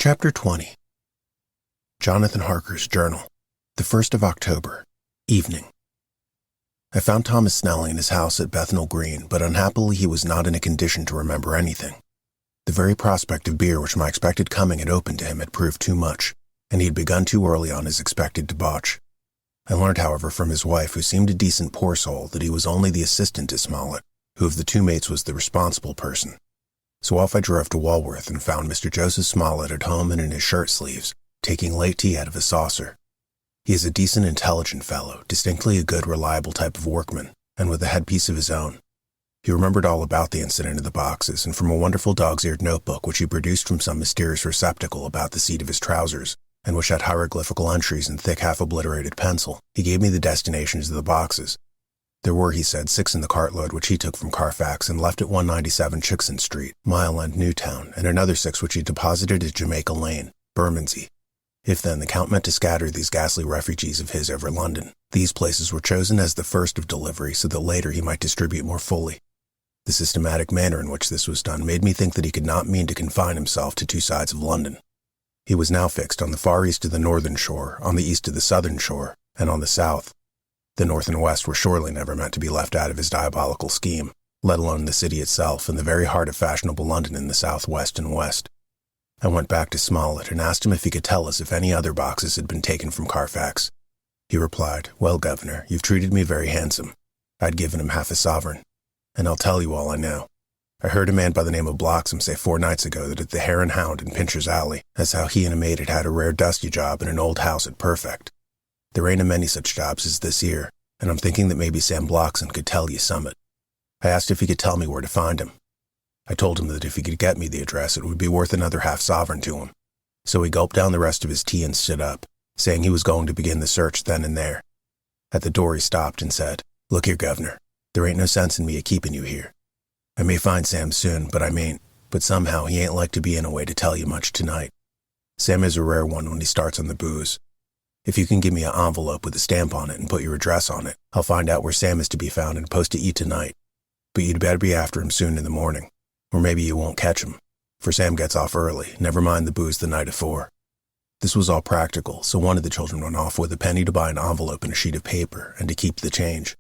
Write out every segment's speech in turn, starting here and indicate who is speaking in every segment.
Speaker 1: Chapter 20. Jonathan Harker's Journal. The 1st of October. Evening. I found Thomas Snelling in his house at Bethnal Green, but unhappily he was not in a condition to remember anything. The very prospect of beer which my expected coming had opened to him had proved too much, and he had begun too early on his expected debauch. I learned, however, from his wife, who seemed a decent poor soul, that he was only the assistant to Smollett, who of the two mates was the responsible person. So off I drove to Walworth and found Mr. Joseph Smollett at home and in his shirt sleeves, taking late tea out of a saucer. He is a decent, intelligent fellow, distinctly a good, reliable type of workman, and with a headpiece of his own. He remembered all about the incident of the boxes, and from a wonderful dog's-eared notebook which he produced from some mysterious receptacle about the seat of his trousers, and which had hieroglyphical entries in thick, half-obliterated pencil, he gave me the destinations of the boxes. There were, he said, 6 in the cartload which he took from Carfax and left at 197 Chickson Street, Mile End, Newtown, and another 6 which he deposited at Jamaica Lane, Bermondsey. If then the Count meant to scatter these ghastly refugees of his over London, these places were chosen as the first of delivery so that later he might distribute more fully. The systematic manner in which this was done made me think that he could not mean to confine himself to 2 sides of London. He was now fixed on the far east of the northern shore, on the east of the southern shore, and on the south. The north and west were surely never meant to be left out of his diabolical scheme, let alone the city itself and the very heart of fashionable London in the southwest and west. I went back to Smollett and asked him if he could tell us if any other boxes had been taken from Carfax. He replied, "Well, Governor, you've treated me very handsome." I'd given him half a sovereign. "And I'll tell you all I know. I heard a man by the name of Bloxham say 4 nights ago that at the Hare and Hound in Pincher's Alley, as how he and a mate had had a rare dusty job in an old house at Perfect. There ain't a many such jobs as this here, and I'm thinking that maybe Sam Bloxham could tell you summit. I asked if he could tell me where to find him. I told him that if he could get me the address, it would be worth another half sovereign to him. So he gulped down the rest of his tea and stood up, saying he was going to begin the search then and there. At the door he stopped and said, "Look here, Governor, there ain't no sense in me a keeping you here. I may find Sam soon, but I mayn't, but somehow he ain't like to be in a way to tell you much tonight. Sam is a rare one when he starts on the booze. If you can give me an envelope with a stamp on it and put your address on it, I'll find out where Sam is to be found and post to you tonight. But you'd better be after him soon in the morning, or maybe you won't catch him, for Sam gets off early, never mind the booze the night afore." This was all practical, so one of the children went off with a penny to buy an envelope and a sheet of paper, and to keep the change.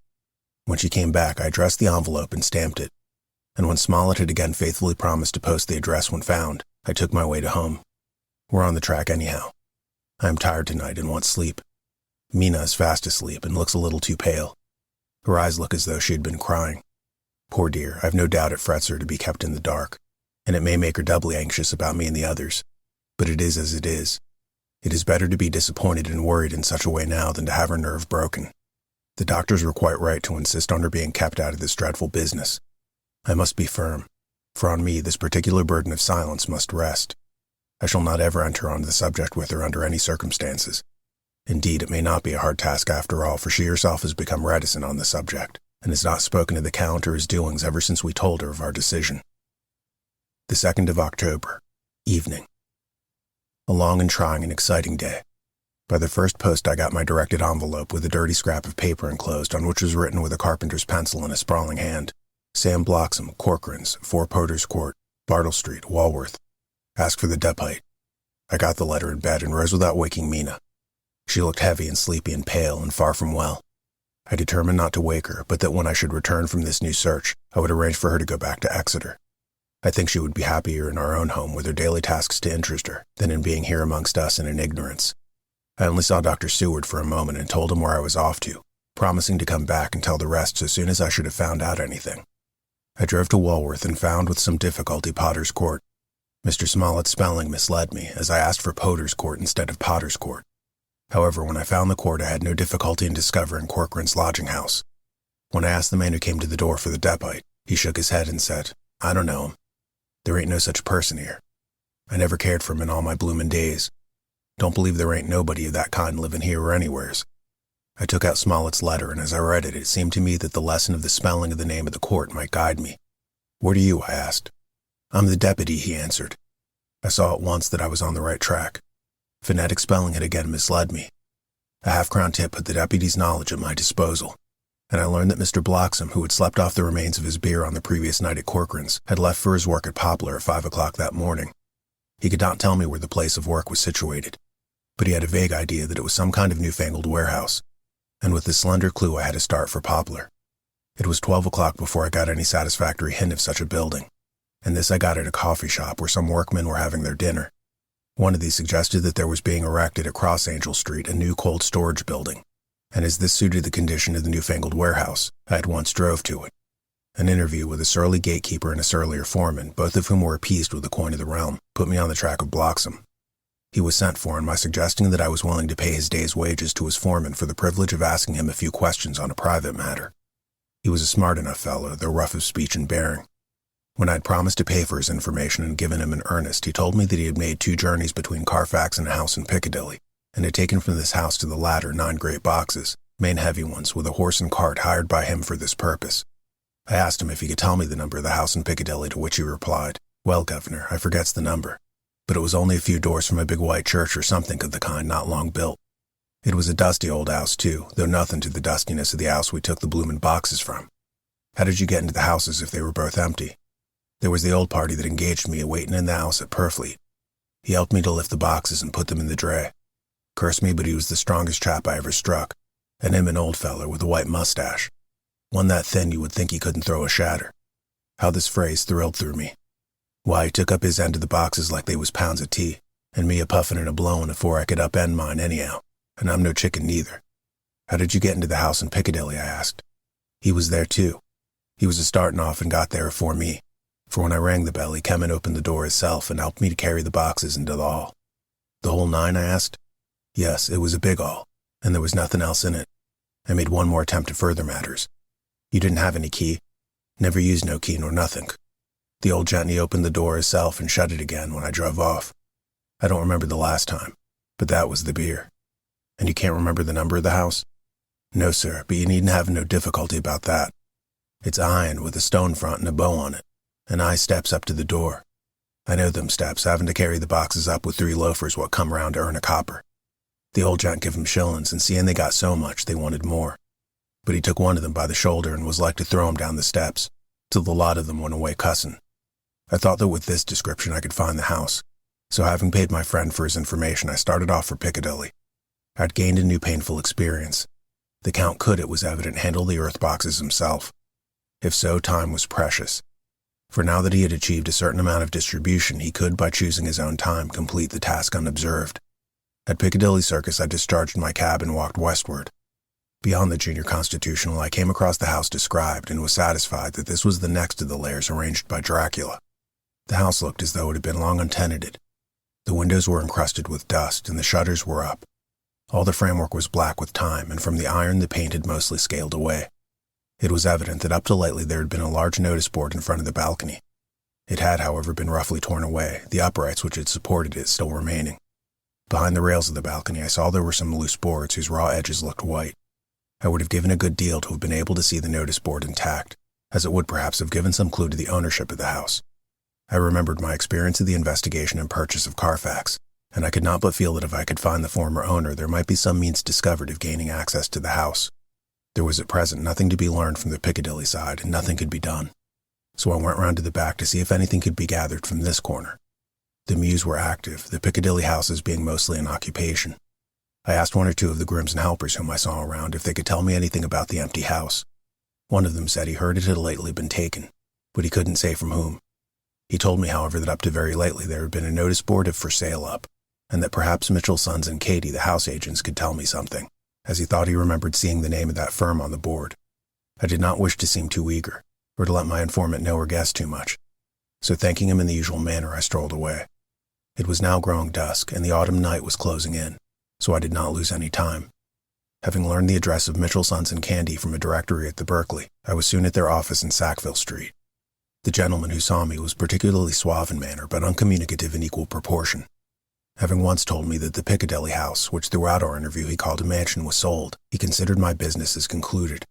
Speaker 1: When she came back, I addressed the envelope and stamped it, and when Smollett had again faithfully promised to post the address when found, I took my way to home. We're on the track anyhow. I am tired tonight and want sleep. Mina is fast asleep and looks a little too pale. Her eyes look as though she had been crying. Poor dear, I've no doubt it frets her to be kept in the dark, and it may make her doubly anxious about me and the others. But it is as it is. It is better to be disappointed and worried in such a way now than to have her nerve broken. The doctors were quite right to insist on her being kept out of this dreadful business. I must be firm, for on me this particular burden of silence must rest. I shall not ever enter on the subject with her under any circumstances. Indeed, it may not be a hard task after all, for she herself has become reticent on the subject, and has not spoken to the Count or his doings ever since we told her of our decision. The 2nd of October. Evening. A long and trying and exciting day. By the first post I got my directed envelope with a dirty scrap of paper enclosed on which was written with a carpenter's pencil in a sprawling hand, "Sam Bloxham, Corcoran's, 4 Potter's Court, Bartle Street, Walworth. Ask for the depite." I got the letter in bed and rose without waking Mina. She looked heavy and sleepy and pale and far from well. I determined not to wake her, but that when I should return from this new search, I would arrange for her to go back to Exeter. I think she would be happier in our own home with her daily tasks to interest her than in being here amongst us and in ignorance. I only saw Dr. Seward for a moment and told him where I was off to, promising to come back and tell the rest so soon as I should have found out anything. I drove to Walworth and found with some difficulty Potter's Court. Mr. Smollett's spelling misled me, as I asked for Potter's Court instead of Potter's Court. However, when I found the court, I had no difficulty in discovering Corcoran's lodging house. When I asked the man who came to the door for the depite, he shook his head and said, "I don't know him. There ain't no such person here. I never cared for him in all my bloomin' days. Don't believe there ain't nobody of that kind livin' here or anywheres." I took out Smollett's letter, and as I read it, it seemed to me that the lesson of the spelling of the name of the court might guide me. "What are you?" I asked. "I'm the deputy," he answered. I saw at once that I was on the right track. Phonetic spelling had again misled me. A half-crown tip put the deputy's knowledge at my disposal, and I learned that Mr. Bloxham, who had slept off the remains of his beer on the previous night at Corcoran's, had left for his work at Poplar at 5 o'clock that morning. He could not tell me where the place of work was situated, but he had a vague idea that it was some kind of newfangled warehouse, and with this slender clue I had to start for Poplar. It was 12 o'clock before I got any satisfactory hint of such a building, and this I got at a coffee shop where some workmen were having their dinner. One of these suggested that there was being erected at Cross Angel Street a new cold storage building, and as this suited the condition of the newfangled warehouse, I at once drove to it. An interview with a surly gatekeeper and a surlier foreman, both of whom were appeased with the coin of the realm, put me on the track of Bloxham. He was sent for, and my suggesting that I was willing to pay his day's wages to his foreman for the privilege of asking him a few questions on a private matter. He was a smart enough fellow, though rough of speech and bearing. When I had promised to pay for his information and given him an earnest, he told me that he had made 2 journeys between Carfax and a house in Piccadilly, and had taken from this house to the latter 9 great boxes, main heavy ones, with a horse and cart hired by him for this purpose. I asked him if he could tell me the number of the house in Piccadilly, to which he replied, "Well, governor, I forgets the number, but it was only a few doors from a big white church or something of the kind not long built. It was a dusty old house, too, though nothing to the dustiness of the house we took the bloomin' boxes from. How did you get into the houses if they were both empty?" "There was the old party that engaged me waiting in the house at Purfleet. He helped me to lift the boxes and put them in the dray. Curse me, but he was the strongest chap I ever struck, and him an old feller with a white mustache, one that thin you would think he couldn't throw a shatter." How this phrase thrilled through me. Why, he took up his end of the boxes like they was pounds of tea, and me a puffin' and a blowin' afore I could upend mine anyhow, and I'm no chicken neither. "How did you get into the house in Piccadilly?" I asked. "He was there too. He was a-startin' off and got there afore me, for when I rang the bell he come and opened the door hisself and helped me to carry the boxes into the hall." "The whole 9, I asked. "Yes, it was a big hall, and there was nothing else in it." I made one more attempt to further matters. "You didn't have any key?" "Never used no key nor nothing. The old gently opened the door hisself and shut it again when I drove off. I don't remember the last time, but that was the beer." "And you can't remember the number of the house?" "No, sir, but you needn't have no difficulty about that. It's iron with a stone front and a bow on it, and I steps up to the door. I know them steps, having to carry the boxes up with 3 loafers what come round to earn a copper. The old gent give 'em shillings, and seeing they got so much, they wanted more. But he took one of them by the shoulder and was like to throw him down the steps, till the lot of them went away cussin'. I thought that with this description I could find the house, so having paid my friend for his information, I started off for Piccadilly. I'd gained a new painful experience. The Count could, it was evident, handle the earth boxes himself. If so, time was precious. For now that he had achieved a certain amount of distribution, he could, by choosing his own time, complete the task unobserved. At Piccadilly Circus, I discharged my cab and walked westward. Beyond the Junior Constitutional, I came across the house described and was satisfied that this was the next of the lairs arranged by Dracula. The house looked as though it had been long untenanted. The windows were encrusted with dust, and the shutters were up. All the framework was black with time, and from the iron the paint had mostly scaled away. It was evident that up to lately there had been a large notice board in front of the balcony. It had, however, been roughly torn away, the uprights which had supported it still remaining. Behind the rails of the balcony I saw there were some loose boards whose raw edges looked white. I would have given a good deal to have been able to see the notice board intact, as it would perhaps have given some clue to the ownership of the house. I remembered my experience of the investigation and purchase of Carfax, and I could not but feel that if I could find the former owner there might be some means discovered of gaining access to the house. There was at present nothing to be learned from the Piccadilly side, and nothing could be done. So I went round to the back to see if anything could be gathered from this corner. The mews were active, the Piccadilly houses being mostly in occupation. I asked 1 or 2 of the grooms and helpers whom I saw around if they could tell me anything about the empty house. One of them said he heard it had lately been taken, but he couldn't say from whom. He told me, however, that up to very lately there had been a notice board of for sale up, and that perhaps Mitchell, Sons and Katie, the house agents, could tell me something, as he thought he remembered seeing the name of that firm on the board. I did not wish to seem too eager, or to let my informant know or guess too much, so thanking him in the usual manner I strolled away. It was now growing dusk, and the autumn night was closing in, so I did not lose any time. Having learned the address of Mitchell, Sons and Candy from a directory at the Berkeley, I was soon at their office in Sackville Street. The gentleman who saw me was particularly suave in manner, but uncommunicative in equal proportion. Having once told me that the Piccadilly house, which throughout our interview he called a mansion, was sold, he considered my business as concluded.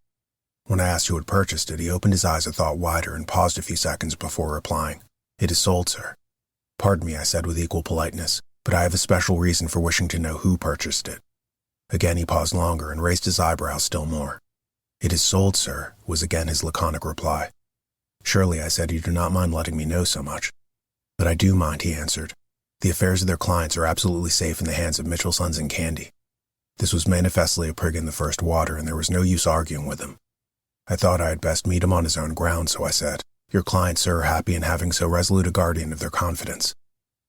Speaker 1: When I asked who had purchased it, he opened his eyes a thought wider and paused a few seconds before replying. "It is sold, sir." "Pardon me," I said with equal politeness, "but I have a special reason for wishing to know who purchased it." Again he paused longer and raised his eyebrows still more. "It is sold, sir," was again his laconic reply. "Surely," I said, "you do not mind letting me know so much." "But I do mind," he answered. The affairs of their clients are absolutely safe in the hands of Mitchell, Sons and Candy. This was manifestly a prig in the first water, and there was no use arguing with him. I thought I had best meet him on his own ground, so I said, "Your clients, sir, are happy in having so resolute a guardian of their confidence.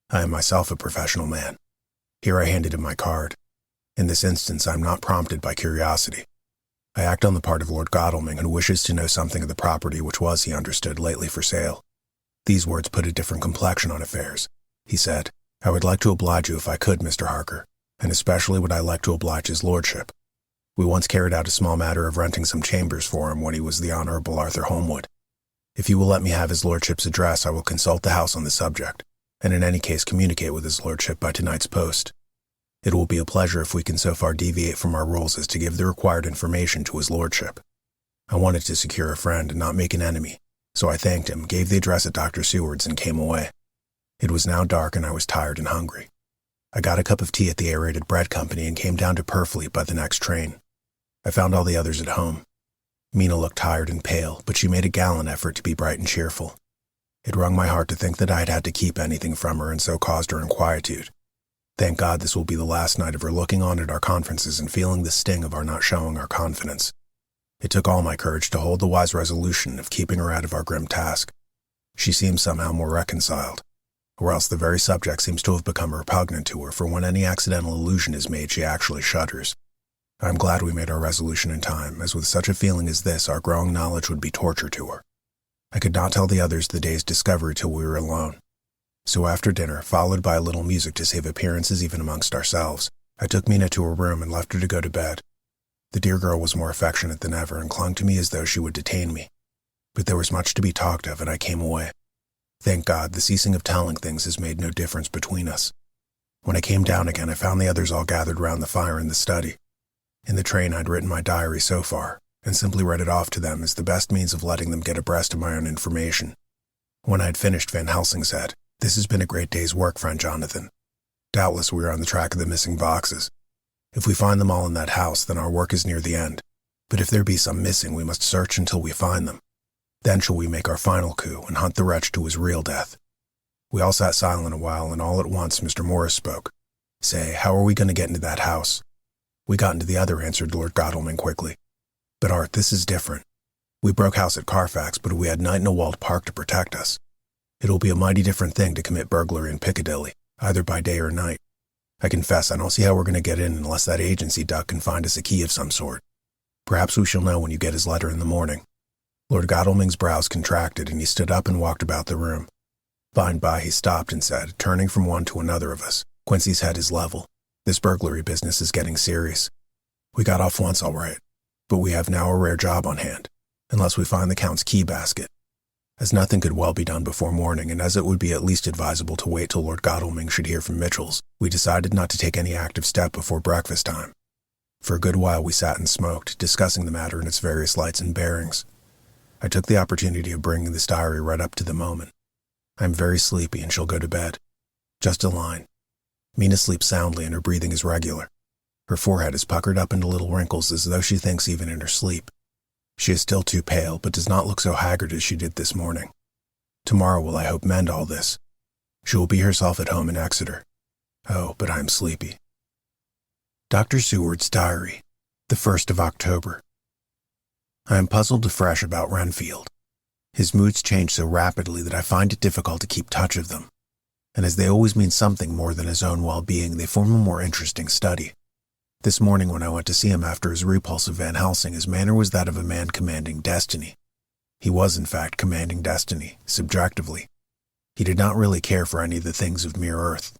Speaker 1: I am myself a professional man." Here I handed him my card. In this instance, I am not prompted by curiosity. I act on the part of Lord Godalming, who wishes to know something of the property which was, he understood, lately for sale. These words put a different complexion on affairs. He said, "I would like to oblige you if I could, Mr. Harker, and especially would I like to oblige his lordship. We once carried out a small matter of renting some chambers for him when he was the Honourable Arthur Holmwood. If you will let me have his lordship's address, I will consult the house on the subject, and in any case communicate with his lordship by tonight's post. It will be a pleasure if we can so far deviate from our rules as to give the required information to his lordship." I wanted to secure a friend and not make an enemy, so I thanked him, gave the address at Dr. Seward's, and came away. It was now dark and I was tired and hungry. I got a cup of tea at the Aerated Bread Company and came down to Purfleet by the next train. I found all the others at home. Mina looked tired and pale, but she made a gallant effort to be bright and cheerful. It wrung my heart to think that I had had to keep anything from her and so caused her inquietude. Thank God this will be the last night of her looking on at our conferences and feeling the sting of our not showing our confidence. It took all my courage to hold the wise resolution of keeping her out of our grim task. She seems somehow more reconciled, or else the very subject seems to have become repugnant to her, for when any accidental allusion is made she actually shudders. I am glad we made our resolution in time, as with such a feeling as this our growing knowledge would be torture to her. I could not tell the others the day's discovery till we were alone. So after dinner, followed by a little music to save appearances even amongst ourselves, I took Mina to her room and left her to go to bed. The dear girl was more affectionate than ever and clung to me as though she would detain me. But there was much to be talked of, and I came away. Thank God, the ceasing of telling things has made no difference between us. When I came down again, I found the others all gathered round the fire in the study. In the train I'd written my diary so far, and simply read it off to them as the best means of letting them get abreast of my own information. When I had finished, Van Helsing said, "This has been a great day's work, friend Jonathan. Doubtless we are on the track of the missing boxes. If we find them all in that house, then our work is near the end. But if there be some missing, we must search until we find them. Then shall we make our final coup and hunt the wretch to his real death." We all sat silent a while, and all at once Mr. Morris spoke. "Say, how are we going to get into that house?" "We got into the other," answered Lord Godalming quickly. "But Art, this is different. We broke house at Carfax, but we had night in a walled park to protect us. It'll be a mighty different thing to commit burglary in Piccadilly, either by day or night. I confess I don't see how we're going to get in unless that agency duck can find us a key of some sort. Perhaps we shall know when you get his letter in the morning." Lord Godalming's brows contracted, and he stood up and walked about the room. By and by he stopped and said, turning from one to another of us, "Quincy's head is level. This burglary business is getting serious. We got off once all right, but we have now a rare job on hand, unless we find the Count's key basket." As nothing could well be done before morning, and as it would be at least advisable to wait till Lord Godalming should hear from Mitchell's, we decided not to take any active step before breakfast time. For a good while we sat and smoked, discussing the matter in its various lights and bearings. I took the opportunity of bringing this diary right up to the moment. I am very sleepy and shall go to bed. Just a line. Mina sleeps soundly and her breathing is regular. Her forehead is puckered up into little wrinkles as though she thinks even in her sleep. She is still too pale, but does not look so haggard as she did this morning. Tomorrow will, I hope, mend all this. She will be herself at home in Exeter. Oh, but I am sleepy. Dr. Seward's Diary, the 1st of October. I am puzzled afresh about Renfield. His moods change so rapidly that I find it difficult to keep touch of them, and as they always mean something more than his own well-being, they form a more interesting study. This morning when I went to see him after his repulse of Van Helsing, his manner was that of a man commanding destiny. He was, in fact, commanding destiny, subjectively. He did not really care for any of the things of mere earth.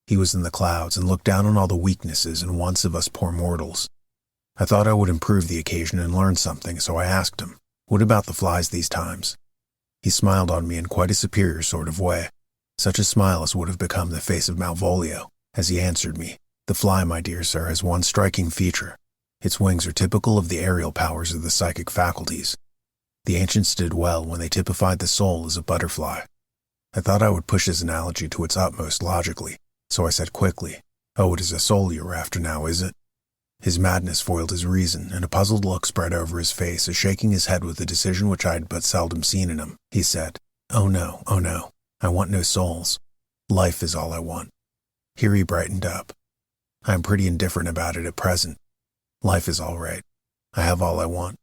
Speaker 1: He was in the clouds and looked down on all the weaknesses and wants of us poor mortals. I thought I would improve the occasion and learn something, so I asked him, "What about the flies these times?" He smiled on me in quite a superior sort of way, such a smile as would have become the face of Malvolio, as he answered me, "The fly, my dear sir, has one striking feature. Its wings are typical of the aerial powers of the psychic faculties. The ancients did well when they typified the soul as a butterfly." I thought I would push his analogy to its utmost logically, so I said quickly, "Oh, it is a soul you are after now, is it?" His madness foiled his reason, and a puzzled look spread over his face as, shaking his head with a decision which I had but seldom seen in him, he said, oh no, I want no souls. Life is all I want. Here he brightened up. I am pretty indifferent about it at present. Life is all right. I have all I want.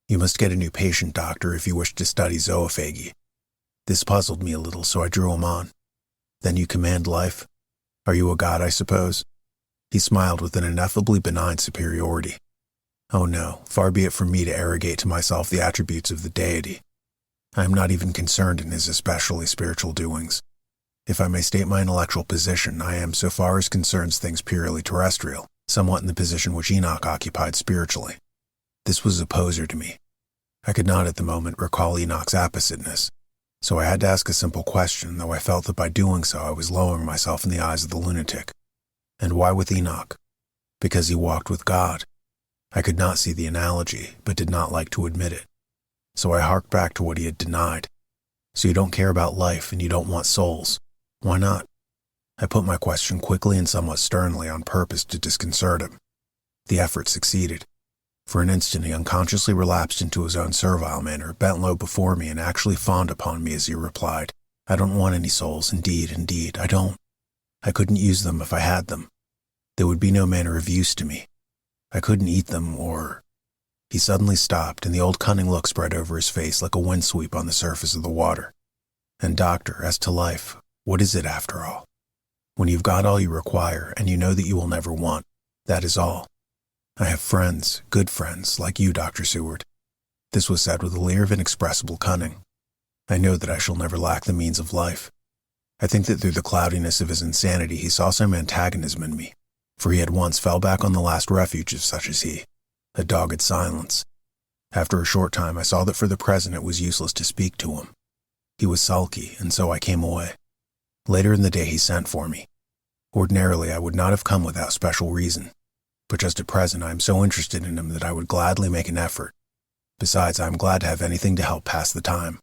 Speaker 1: You must get a new patient, doctor, if you wish to study zoophagy. This puzzled me a little, so I drew him on. Then you command life? Are you a god, I suppose? He smiled with an ineffably benign superiority. Oh no, far be it from me to arrogate to myself the attributes of the deity. I am not even concerned in his especially spiritual doings. If I may state my intellectual position, I am, so far as concerns things purely terrestrial, somewhat in the position which Enoch occupied spiritually. This was a poser to me. I could not at the moment recall Enoch's appositeness, so I had to ask a simple question, though I felt that by doing so I was lowering myself in the eyes of the lunatic. And why with Enoch? Because he walked with God. I could not see the analogy, but did not like to admit it. So I harked back to what he had denied. So you don't care about life and you don't want souls. Why not? I put my question quickly and somewhat sternly on purpose to disconcert him. The effort succeeded. For an instant he unconsciously relapsed into his own servile manner, bent low before me and actually fawned upon me as he replied, I don't want any souls, indeed, I don't. I couldn't use them if I had them. They would be no manner of use to me. I couldn't eat them or... He suddenly stopped, and the old cunning look spread over his face like a windsweep on the surface of the water. And doctor, as to life, what is it after all? When you've got all you require, and you know that you will never want, that is all. I have friends, good friends, like you, Dr. Seward. This was said with a leer of inexpressible cunning. I know that I shall never lack the means of life. I think that through the cloudiness of his insanity he saw some antagonism in me, for he at once fell back on the last refuge of such as he, a dogged silence. After a short time I saw that for the present it was useless to speak to him. He was sulky, and so I came away. Later in the day he sent for me. Ordinarily I would not have come without special reason, but just at present I am so interested in him that I would gladly make an effort. Besides, I am glad to have anything to help pass the time.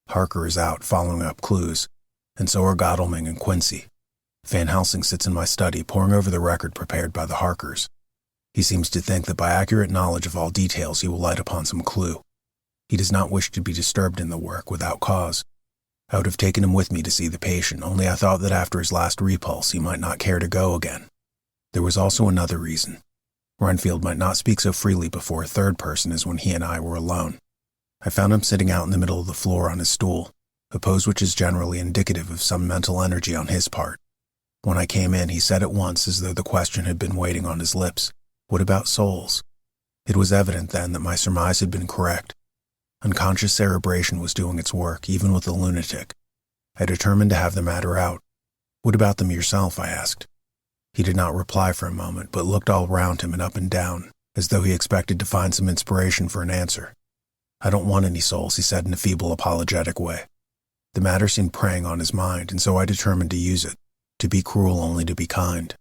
Speaker 1: Harker is out, following up clues, and so are Godalming and Quincy. Van Helsing sits in my study, poring over the record prepared by the Harkers. He seems to think that by accurate knowledge of all details he will light upon some clue. He does not wish to be disturbed in the work without cause. I would have taken him with me to see the patient, only I thought that after his last repulse he might not care to go again. There was also another reason. Renfield might not speak so freely before a third person as when he and I were alone. I found him sitting out in the middle of the floor on his stool, a pose which is generally indicative of some mental energy on his part. When I came in, he said at once, as though the question had been waiting on his lips, "What about souls?" It was evident then that my surmise had been correct. Unconscious cerebration was doing its work, even with the lunatic. I determined to have the matter out. "What about them yourself?" I asked. He did not reply for a moment, but looked all round him and up and down, as though he expected to find some inspiration for an answer. "I don't want any souls," he said in a feeble, apologetic way. The matter seemed preying on his mind, and so I determined to use it, to be cruel only to be kind.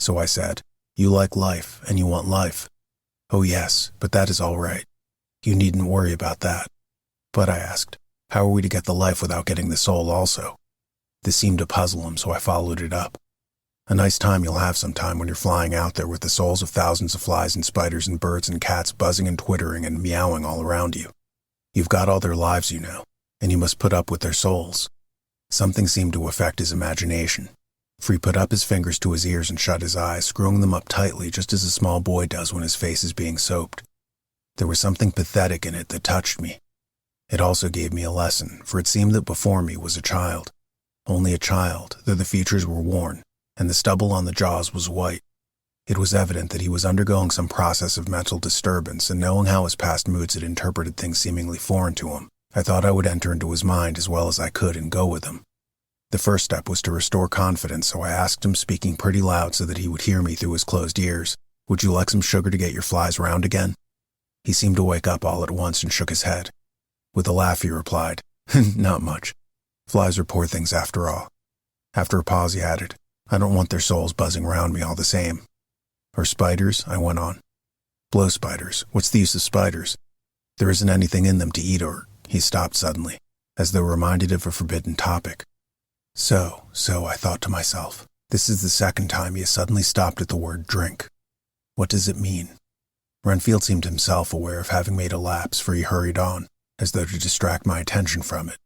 Speaker 1: So I said, "You like life, and you want life." "Oh yes, but that is all right. You needn't worry about that." "But," I asked, "how are we to get the life without getting the soul also?" This seemed to puzzle him, so I followed it up. "A nice time you'll have some time when you're flying out there with the souls of thousands of flies and spiders and birds and cats buzzing and twittering and meowing all around you. You've got all their lives, you know, and you must put up with their souls." Something seemed to affect his imagination, for he put up his fingers to his ears and shut his eyes, screwing them up tightly just as a small boy does when his face is being soaped. There was something pathetic in it that touched me. It also gave me a lesson, for it seemed that before me was a child. Only a child, though the features were worn, and the stubble on the jaws was white. It was evident that he was undergoing some process of mental disturbance, and knowing how his past moods had interpreted things seemingly foreign to him, I thought I would enter into his mind as well as I could and go with him. The first step was to restore confidence, so I asked him, speaking pretty loud so that he would hear me through his closed ears, "Would you like some sugar to get your flies round again?" He seemed to wake up all at once and shook his head. With a laugh he replied, "Not much. Flies are poor things after all." After a pause he added, "I don't want their souls buzzing round me all the same." "Or spiders?" I went on. "Blow spiders. What's the use of spiders? There isn't anything in them to eat or—" He stopped suddenly, as though reminded of a forbidden topic. So, I thought to myself, this is the second time he has suddenly stopped at the word drink. What does it mean? Renfield seemed himself aware of having made a lapse, for he hurried on, as though to distract my attention from it.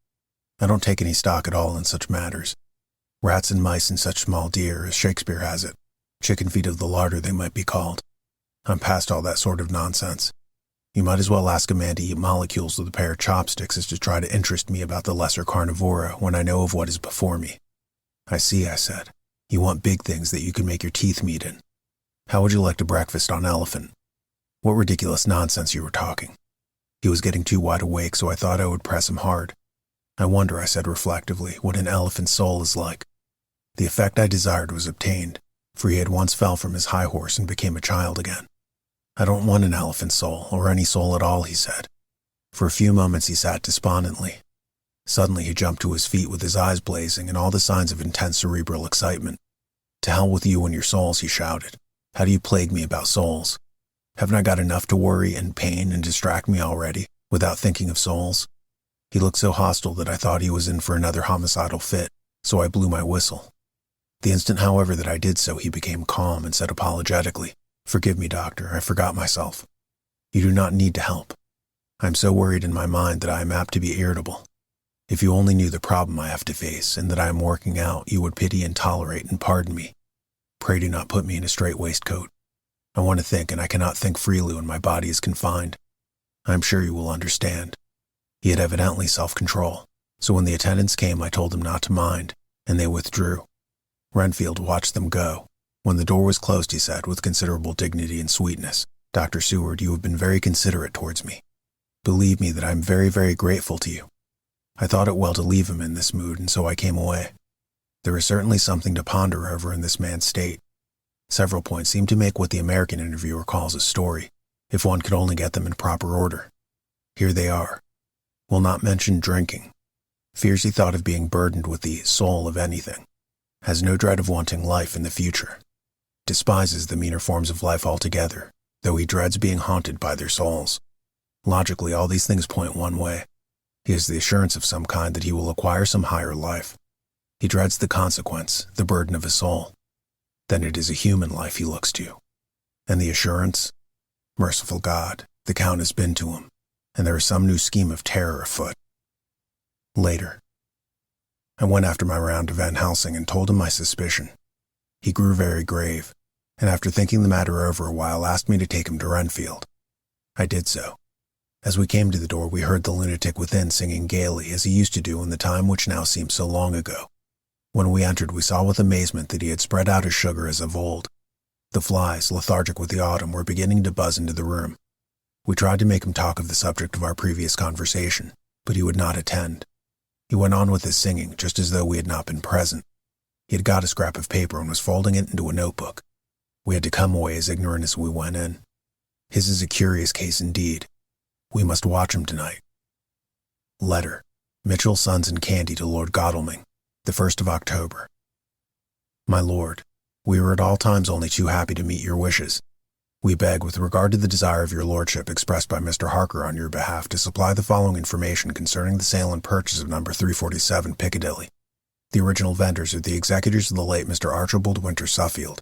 Speaker 1: I don't take any stock at all in such matters. Rats and mice and such small deer, as Shakespeare has it. Chicken feet of the larder, they might be called. I'm past all that sort of nonsense. You might as well ask a man to eat molecules with a pair of chopsticks as to try to interest me about the lesser carnivora when I know of what is before me. I see, I said. You want big things that you can make your teeth meet in. How would you like to breakfast on elephant? What ridiculous nonsense you were talking. He was getting too wide awake, so I thought I would press him hard. I wonder, I said reflectively, what an elephant's soul is like. The effect I desired was obtained, for he had once fell from his high horse and became a child again. I don't want an elephant's soul, or any soul at all, he said. For a few moments he sat despondently. Suddenly he jumped to his feet with his eyes blazing and all the signs of intense cerebral excitement. To hell with you and your souls, he shouted. How do you plague me about souls? Haven't I got enough to worry and pain and distract me already, without thinking of souls? He looked so hostile that I thought he was in for another homicidal fit, so I blew my whistle. The instant, however, that I did so, he became calm and said apologetically, Forgive me, doctor, I forgot myself. You do not need to help. I am so worried in my mind that I am apt to be irritable. If you only knew the problem I have to face and that I am working out, you would pity and tolerate and pardon me. Pray do not put me in a strait waistcoat. I want to think, and I cannot think freely when my body is confined. I am sure you will understand. He had evidently self-control, so when the attendants came I told them not to mind, and they withdrew. Renfield watched them go. When the door was closed, he said, with considerable dignity and sweetness, Dr. Seward, you have been very considerate towards me. Believe me that I am very, very grateful to you. I thought it well to leave him in this mood, and so I came away. There is certainly something to ponder over in this man's state. Several points seem to make what the American interviewer calls a story, if one could only get them in proper order. Here they are. Will not mention drinking. Fears he thought of being burdened with the soul of anything. Has no dread of wanting life in the future. Despises the meaner forms of life altogether, though he dreads being haunted by their souls. Logically, all these things point one way. He has the assurance of some kind that he will acquire some higher life. He dreads the consequence, the burden of his soul. Then it is a human life he looks to. And the assurance? Merciful God, the Count has been to him, and there is some new scheme of terror afoot. Later. I went after my round to Van Helsing and told him my suspicion. He grew very grave, and after thinking the matter over a while asked me to take him to Renfield. I did so. As we came to the door, we heard the lunatic within singing gaily, as he used to do in the time which now seems so long ago. When we entered, we saw with amazement that he had spread out his sugar as of old. The flies, lethargic with the autumn, were beginning to buzz into the room. We tried to make him talk of the subject of our previous conversation, but he would not attend. He went on with his singing, just as though we had not been present. He had got a scrap of paper and was folding it into a notebook. We had to come away as ignorant as we went in. His is a curious case indeed. We must watch him tonight. Letter. Mitchell, Sons and Candy to Lord Godalming, the 1st of October. My lord, we are at all times only too happy to meet your wishes. We beg, with regard to the desire of your lordship expressed by Mr. Harker on your behalf, to supply the following information concerning the sale and purchase of number 347 Piccadilly. The original vendors are the executors of the late Mr. Archibald Winter Suffield.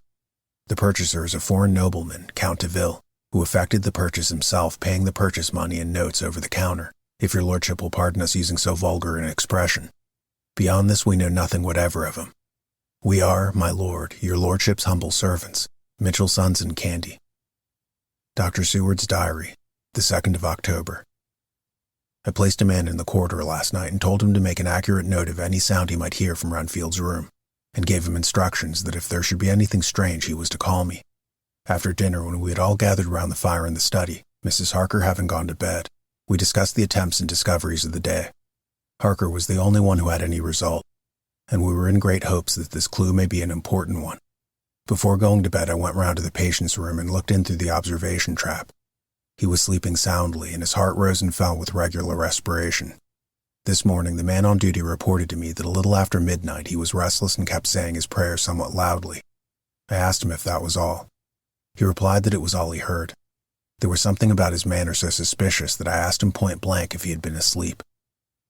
Speaker 1: The purchaser is a foreign nobleman, Count de Ville, who effected the purchase himself, paying the purchase money in notes over the counter, if your lordship will pardon us using so vulgar an expression. Beyond this we know nothing whatever of him. We are, my lord, your lordship's humble servants, Mitchell, Sons and Candy. Dr. Seward's Diary, the 2nd of October. I placed a man in the corridor last night and told him to make an accurate note of any sound he might hear from Renfield's room, and gave him instructions that if there should be anything strange he was to call me. After dinner, when we had all gathered round the fire in the study, Mrs. Harker having gone to bed, we discussed the attempts and discoveries of the day. Harker was the only one who had any result, and we were in great hopes that this clue may be an important one. Before going to bed, I went round to the patient's room and looked in through the observation trap. He was sleeping soundly, and his heart rose and fell with regular respiration. This morning, the man on duty reported to me that a little after midnight he was restless and kept saying his prayers somewhat loudly. I asked him if that was all. He replied that it was all he heard. There was something about his manner so suspicious that I asked him point blank if he had been asleep.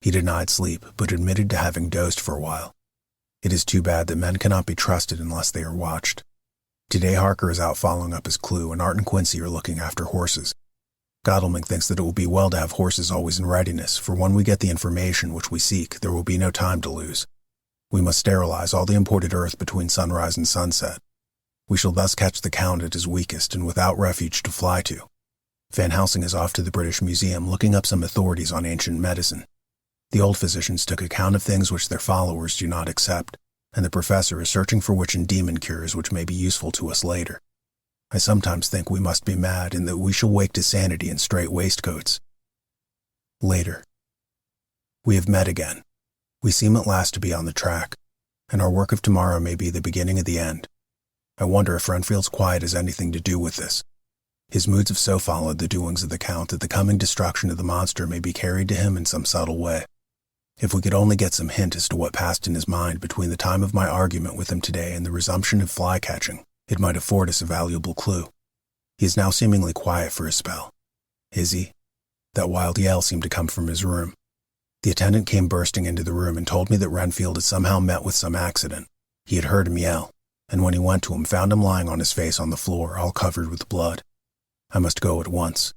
Speaker 1: He denied sleep, but admitted to having dozed for a while. It is too bad that men cannot be trusted unless they are watched. Today Harker is out following up his clue, and Art and Quincy are looking after horses. Godalming thinks that it will be well to have horses always in readiness, for when we get the information which we seek, there will be no time to lose. We must sterilize all the imported earth between sunrise and sunset. We shall thus catch the count at his weakest and without refuge to fly to. Van Helsing is off to the British Museum looking up some authorities on ancient medicine. The old physicians took account of things which their followers do not accept, and the professor is searching for witch and demon cures which may be useful to us later. I sometimes think we must be mad and that we shall wake to sanity in straight waistcoats. Later. We have met again. We seem at last to be on the track, and our work of tomorrow may be the beginning of the end. I wonder if Renfield's quiet has anything to do with this. His moods have so followed the doings of the Count that the coming destruction of the monster may be carried to him in some subtle way. If we could only get some hint as to what passed in his mind between the time of my argument with him today and the resumption of fly-catching, it might afford us a valuable clue. He is now seemingly quiet for a spell. Is he? That wild yell seemed to come from his room. The attendant came bursting into the room and told me that Renfield had somehow met with some accident. He had heard him yell, and when he went to him, found him lying on his face on the floor, all covered with blood. I must go at once.